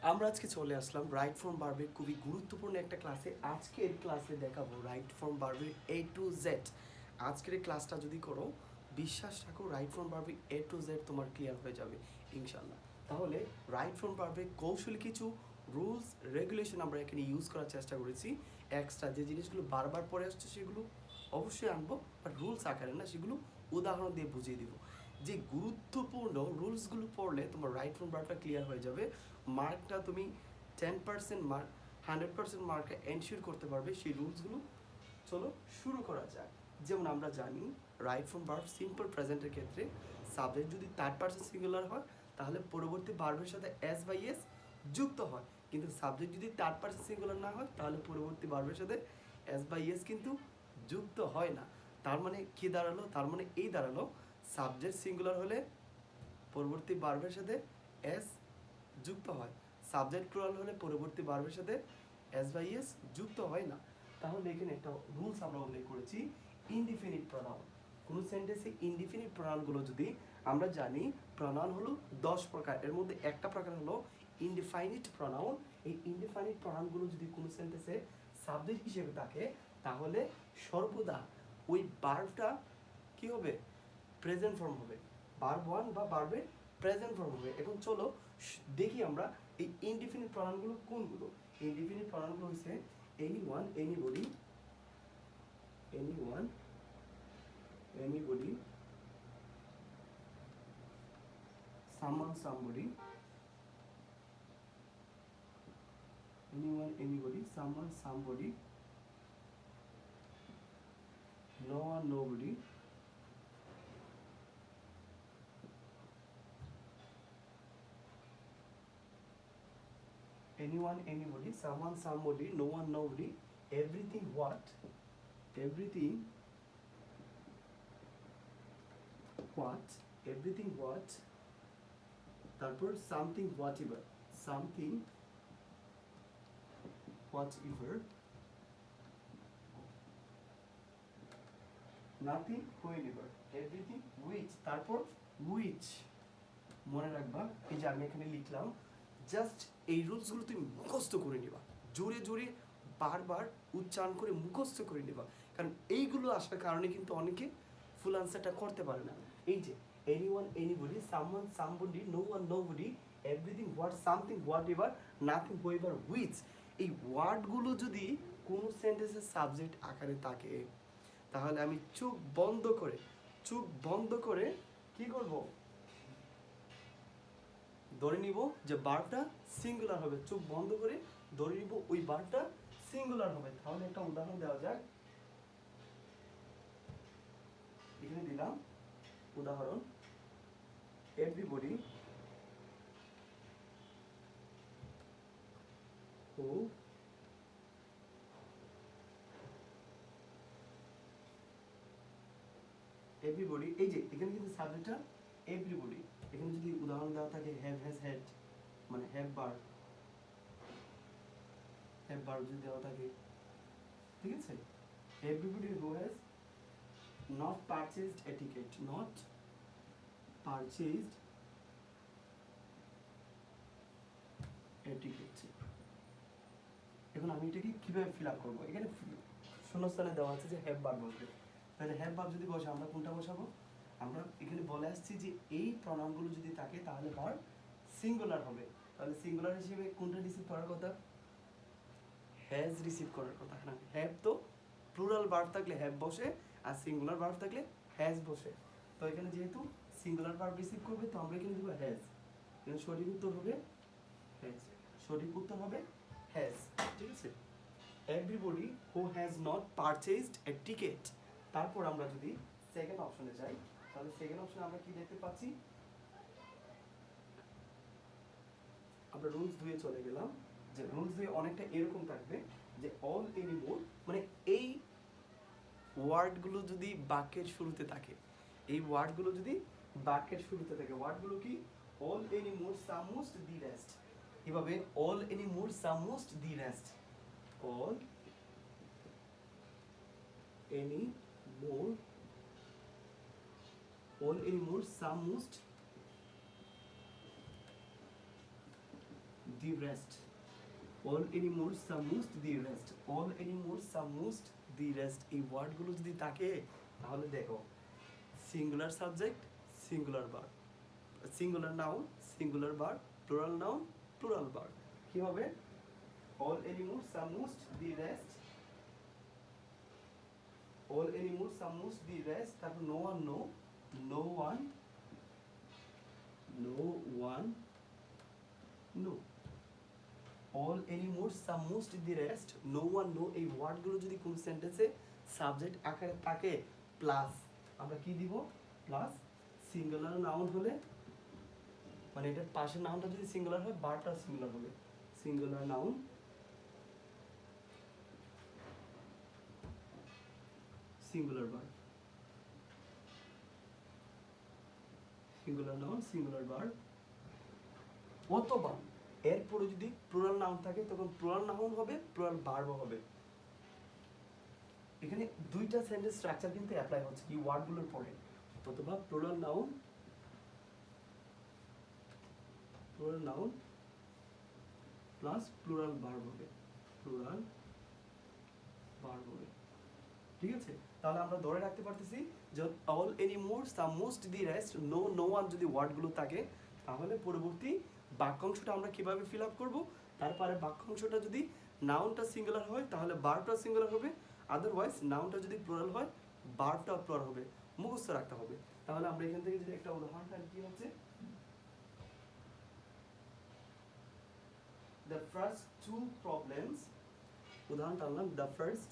আমরা আজকে চলে আসলাম রাইট ফ্রম ভার্বের খুবই গুরুত্বপূর্ণ একটা ক্লাসে। আজকের ক্লাসে দেখাবো রাইট ফ্রম ভার্বের এ টু জেড। আজকের এই ক্লাসটা যদি করো, বিশ্বাস রাখো রাইট ফ্রম ভার্বের এ টু জেড তোমার ক্লিয়ার হয়ে যাবে ইনশাল্লাহ। তাহলে রাইট ফ্রম ভার্বের কৌশলী কিছু রুলস রেগুলেশন আমরা এখানে ইউজ করার চেষ্টা করেছি। এক্সট্রা যে জিনিসগুলো বারবার পরে আসছে সেগুলো অবশ্যই আনবো, বাট রুলস আকারে না, সেগুলো উদাহরণ দিয়ে বুঝিয়ে দিব। যে গুরুত্বপূর্ণ রুলসগুলো পড়লে তোমার রাইট ফ্রম ভার্বটা ক্লিয়ার হয়ে যাবে। মার্কটা তুমি 10% মার্ক, 100% মার্কে এনশিওর করতে পারবে সেই রুলসগুলো। চলো শুরু করা যাক। যেমন আমরা জানি রাইট ফ্রম ভার্ব সিম্পল প্রেজেন্টের ক্ষেত্রে সাবজেক্ট যদি থার্ড পারসন সিঙ্গুলার হয় তাহলে পরবর্তী ভার্বের সাথে এস বাই এস যুক্ত হয়, কিন্তু সাবজেক্ট যদি থার্ড পারসন সিঙ্গুলার না হয় তাহলে পরবর্তী ভার্বের সাথে এস বাই এস কিন্তু যুক্ত হয় না। তার মানে কি দাঁড়ালো? তার মানে এই দাঁড়ালো সাবজেক্ট সিঙ্গুলার হলে পরবর্তী ভার্বের সাথে এস যুক্ত হয়, সাবজেক্ট প্লুরাল হলে পরবর্তী ভার্বের সাথে এস বাই এস যুক্ত হয় না। তাহলে এখানে একটা রুলস আমরা উল্লেখ করেছি, ইনডিফিনিট প্রনাউন। কোনো সেন্টেন্সে ইনডিফিনিট প্রনাউনগুলো যদি আমরা জানি, প্রনাউন হলো 10 প্রকার, এর মধ্যে একটা প্রকার হলো ইনডিফাইনিট প্রনাউন। এই ইনডিফাইনিট প্রনাউনগুলো যদি কোনো সেন্টেন্সে সাবজেক্ট হিসেবে থাকে তাহলে সর্বদা ওই ভার্বটা কি হবে? প্রেজেন্ট ফর্ম হবে, ভার্ব ওয়ান বা ভার্বের প্রেজেন্ট ফর্ম হবে। এখন চলো দেখি আমরা এই ইনডিফিনিট প্রনাউনগুলো কোনগুলো। ইনডিফিনিট প্রনাউনগুলো হচ্ছে anyone, anybody, anyone, anybody, someone, somebody, anyone, anybody, someone, somebody, no one, nobody, anyone, anybody, someone, somebody, no one, nobody, everything, what, everything, what, everything, what, তারপর something, whatever, something, whatever, nothing, whenever, everything, which, তারপর which। মনে রাখবা, এই যে আমি এখানে লিখলাম, just এই রুলসগুলো তুমি মুখস্থ করে নিবা, জোরে জোরে বারবার উচ্চারণ করে মুখস্থ করে নিবা, কারণ এইগুলো আসার কারণে কিন্তু অনেকে ফুল আনসারটা করতে পারে না। এই যে anyone, anybody, someone, somebody, no one, nobody, everything, what, something, whatever, nothing, whoever, which, এই ওয়ার্ডগুলো যদি কোনো সেন্টেন্সের সাবজেক্ট আকারে থাকে তাহলে আমি চোখ বন্ধ করে কি করব? ধরে নিব যে বারটা সিঙ্গুলার হবে, চোখ বন্ধ করে ধরে নিব ওই বারটা সিঙ্গুলার হবে। তাহলে একটা উদাহরণ দেওয়া যাক, এখানে দিলাম উদাহরণ, এভরিবডি হু এভরিবডি, এই যে এখানে কিন্তু সাবজেক্টটা এভরিবডি। এখানে যদি উদাহরণ দেওয়া থাকে হ্যাভ, হ্যাজ, হ্যাড, মানে হ্যাভ বার যদি দেওয়া থাকে, ঠিক আছে, everybody who has not purchased A ticket, not purchased A ticket. এখন আমি এটাকে কিভাবে ফিল আপ করবো? এখানে শূন্যস্থানে দেওয়া আছে যে হ্যাভ বার বসবে, তাহলে হ্যাভ বার যদি বসে আমরা কোনটা বসাবো? আমরা এখানে বলে আসছি যে এই প্রনাউনগুলো যদি থাকে তাহলে ভার সিঙ্গুলার হবে, তাহলে সিঙ্গুলার হিসেবে কোনটা রিসিভ করার কথা? হ্যাজ রিসিভ করার কথা না, হ্যাভ তো প্লুরাল ভার্ব থাকলে হ্যাভ বসে, আর সিঙ্গুলার ভার্ব থাকলে হ্যাজ বসে। তো এখানে যেহেতু সিঙ্গুলার ভার্ব রিসিভ করবে তো আমরা এখানে দেবো হ্যাজ। এখানে সঠিক উত্তর হবে হ্যাজ, সঠিক উত্তর হবে হ্যাজ, ঠিক আছে। Everybody who has not purchased A ticket. তারপর আমরা যদি সেকেন্ড অপশনে যাই তাহলে সেকেন্ড অপশনে আমরা কি দেখতে পাচ্ছি? আমরা রুলস ধুয়ে চলে গেলাম, যে রুলস ধুয়ে অনেকটা এরকম থাকবে যে অল এনিমোর, মানে এই ওয়ার্ডগুলো যদি বাক্যের শুরুতে থাকে, এই ওয়ার্ডগুলো যদি বাক্যের শুরুতে থাকে, ওয়ার্ডগুলো কি? All anymore, some most, the rest. এভাবে all anymore, some most, the rest, all any more, all anymore, some, most, the rest. All anymore samust the rest. All anymore samust the rest. এই ওয়ার্ডগুলো যদি থাকে তাহলে দেখো singular subject, singular verb, singular noun, singular verb, plural noun, plural verb. কি হবে? All anymore samust the rest. All anymore samust the rest. তারপর no one no, no one, no one, no. All anymore samust the rest. No one no, এই ওয়ার্ডগুলো যদি কোন সেন্টেন্সে subject আকারে থাকে প্লাস আমরা কি দিব? প্লাস সিঙ্গুলার নাউন হলে, মানে এটার পাশের নাউনটা যদি সিঙ্গুলার হয় ভার্বটা সিঙ্গুলার হবে। Singular noun, singular verb, singular noun, singular verb. অথবা এরপরে যদি প্লুরাল নাউন থাকে তখন প্লুরাল নাউন হবে, প্লুরাল ভার্বও হবে। এখানে দুইটা সেন্টেন্স স্ট্রাকচার কিন্তু অ্যাপ্লাই হচ্ছে কি ওয়ার্ডগুলোর পরে। অথবা plural noun, plural noun plus plural verb হবে, প্লুরাল ভার্ব হবে। ঠিক আছে? তাহলে আমরা ধরে রাখতে পারতেছি যে all anymore some most the rest, no no one যদি ওয়ার্ডগুলো থাকে তাহলে পরবর্তী বাক্যাংশটা আমরা কিভাবে ফিল আপ করবো। তারপরে বাক্যাংশটা যদি নাউনটা সিঙ্গুলার হয় তাহলে ভার্বটা সিঙ্গুলার হবে, আদারওয়াইজ নাউনটা যদি প্লুরাল হয় ভার্বটা প্লুরাল হবে। মুখস্থ রাখতে হবে। তাহলে আমরা এখান থেকে যদি একটা উদাহরণ পাই, কি হচ্ছে the first two problems, উদাহরণ টানলাম the first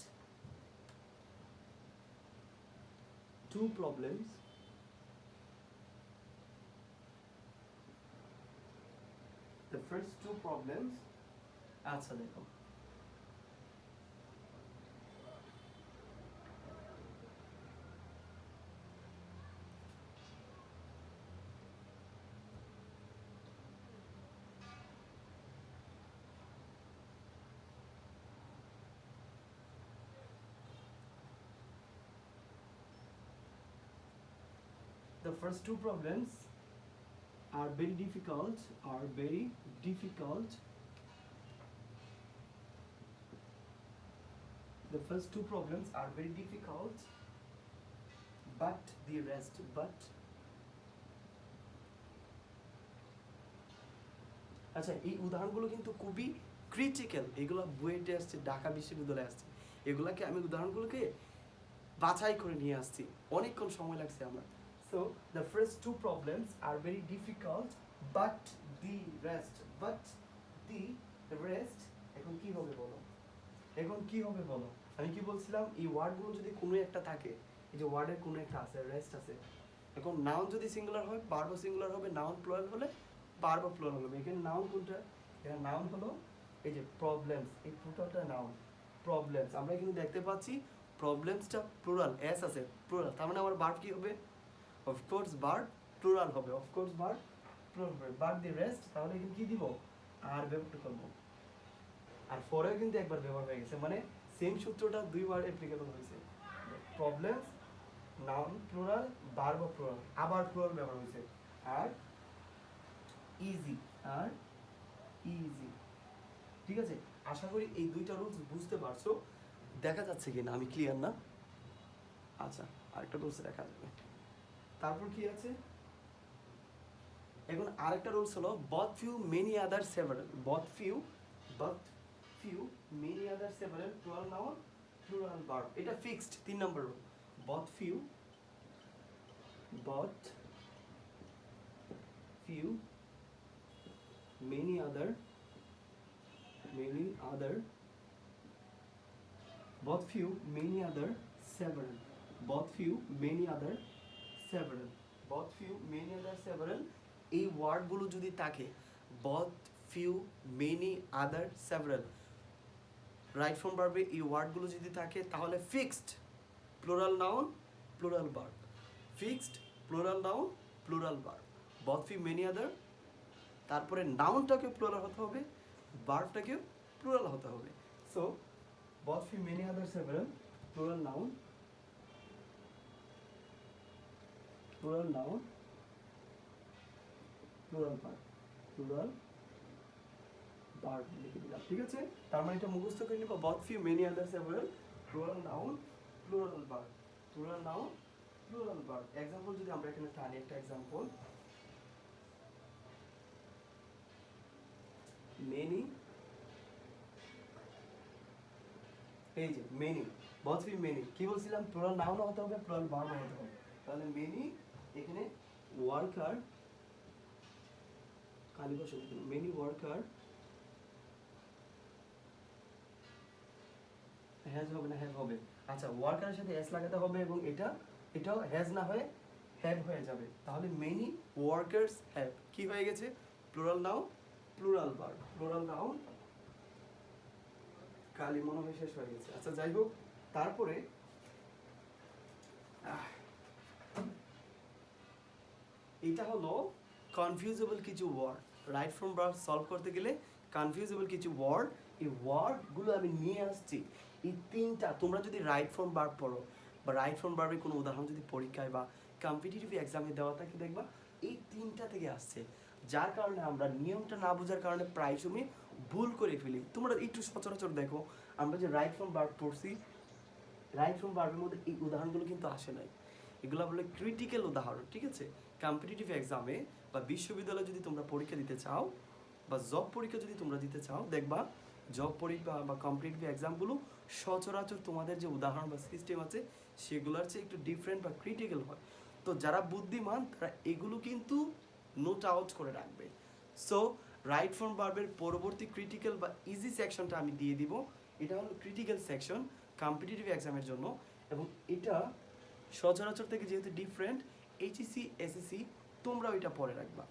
two problems the first two problems আচ্ছা দেখো the first two problems are very difficult, are very difficult. The first two problems are very difficult, but the rest, but আচ্ছা এই উদাহরণগুলো কিন্তু খুবই critical. এগুলো বুয়েটে আসছে, ঢাকা বিশ্ববিদ্যালয়ে আসছে, এগুলাকে আমি উদাহরণগুলোকে বাছাই করে নিয়ে আসছি, অনেকক্ষণ সময় লাগছে আমার। So the first two problems are very difficult, but the rest, but the rest এখন কি হবে বলো? এখন কি হবে বলো? আমি কি বলছিলাম, এই ওয়ার্ডগুলো যদি কোনো একটা থাকে, এই যে ওয়ার্ডের কোনো একটা আছে, রেস্ট আছে, এখন নাউন যদি সিঙ্গুলার হয় ভার্বও সিঙ্গুলার হবে, নাউন প্লুরাল হলে ভার্বও প্লুরাল হবে। এখানে নাউন কোনটা? এখানে নাউন হলো এই যে প্রবলেমস, এই টোটালটা নাউন প্রবলেমস। আমরা কিন্তু দেখতে পাচ্ছি প্রবলেমসটা প্লুরাল, এস আছে প্লুরাল, তার মানে আমার ভার্ব কি হবে? অফকোর্স ভার্ব প্লুরাল হবে, অফকোর্স ভার্ব প্লুরাল হবে। বাট দি রেস্ট, তাহলে এখানে কি দিব? আর ব্যবহার করবো। আর পরেও কিন্তু একবার ব্যবহার হয়ে গেছে, মানে সেম সূত্রটা দুইবার অ্যাপ্লিকেবল হয়েছে। Problems noun plural, verb plural, আবার প্লুরাল ব্যবহার হয়েছে। আর ইজি, আর ইজি। ঠিক আছে? আশা করি এই দুইটা রুলস বুঝতে পারছো। দেখা যাচ্ছে কিনা আমি ক্লিয়ার না? আচ্ছা, আরেকটা রুলস দেখা যাবে। তারপর কি আছে? এখন আরেকটা রুলস হলো both few many other several, both few many other several, plural noun plural verb, এটা ফিক্সড 3 নম্বর rule. both few many other both few many other several, both few many other several, both few many other several, এই ওয়ার্ডগুলো যদি থাকে both few many other several, right form ভার্বে এই ওয়ার্ডগুলো যদি থাকে তাহলে fixed plural noun plural verb, fixed plural noun plural verb, both few many other, তারপরে নাউনটাকে প্লুরাল হতে হবে, ভার্বটাকেও প্লুরাল হতে হবে। So both few many other several, plural noun plural verb, plural verb লিখে দিলাম, ঠিক আছে? তার মানে এটা মুখস্থ করে নিবা, both few many others several, plural noun plural verb, plural noun plural verb। Example যদি আমরা এখানে টানি একটা এক্সাম্পল, many, এই যে many, both few many, কি বলছিলাম plural noun হতে হবে plural verb হতে হবে, তাহলে many এখানে worker, কালি বসে many worker, হ্যাজ হবে না হ্যাভ হবে, আচ্ছা ওয়ার্কারের সাথে এস লাগাতে হবে এবং এটাও হ্যাজ না হয়ে হ্যাভ হয়ে যাবে, তাহলে মেনি ওয়ার্কার্স হ্যাভ কি হয়ে গেছে plural noun plural verb, plural noun, কালি মনে হয় শেষ হয়ে গেছে। আচ্ছা যাই হোক, তারপরে এটা হলো কনফিউজেবল কিছু word, right from verb solve করতে গেলে কনফিউজেবল কিছু ওয়ার্ড, এই ওয়ার্ডগুলো আমি নিয়ে আসছি। এই তিনটা তোমরা যদি রাইট ফ্রম ভার্ব পড়ো বা রাইট ফ্রম ভার্বের কোনো উদাহরণ যদি পরীক্ষায় বা কম্পিটিটিভ এক্সামে দেওয়া থাকে দেখবা এই তিনটা থেকে আসছে, যার কারণে আমরা নিয়মটা না বোঝার কারণে প্রায় সময় ভুল করে ফেলি। তোমরা একটু সচরাচর দেখো আমরা যে রাইট ফ্রম ভার্ব পড়ছি, রাইট ফ্রম ভার্বের মধ্যে এই উদাহরণগুলো কিন্তু আসে নাই, এগুলো বলে ক্রিটিক্যাল উদাহরণ, ঠিক আছে? কম্পিটিটিভ এক্সামে বা বিশ্ববিদ্যালয়ে যদি তোমরা পরীক্ষা দিতে চাও বা জব পরীক্ষা যদি তোমরা দিতে চাও, দেখবা জব পরীক্ষা বা কম্পিটিটিভ এক্সামগুলো সচরাচর তোমাদের যে উদাহরণ বা সিস্টেম আছে সেগুলোর চেয়ে একটু ডিফারেন্ট বা ক্রিটিক্যাল হয়। তো যারা বুদ্ধিমান তারা এগুলো কিন্তু নোট আউট করে রাখবে। সো রাইট ফ্রম ভার্বের পরবর্তী ক্রিটিক্যাল বা ইজি সেকশনটা আমি দিয়ে দিব, এটা হলো ক্রিটিক্যাল সেকশন কম্পিটিটিভ এক্সামের জন্য, এবং এটা সচরাচর থেকে যেহেতু ডিফারেন্ট, এইচএসসি এসএসসি তোমরা ওইটা পড়ে রাখবা।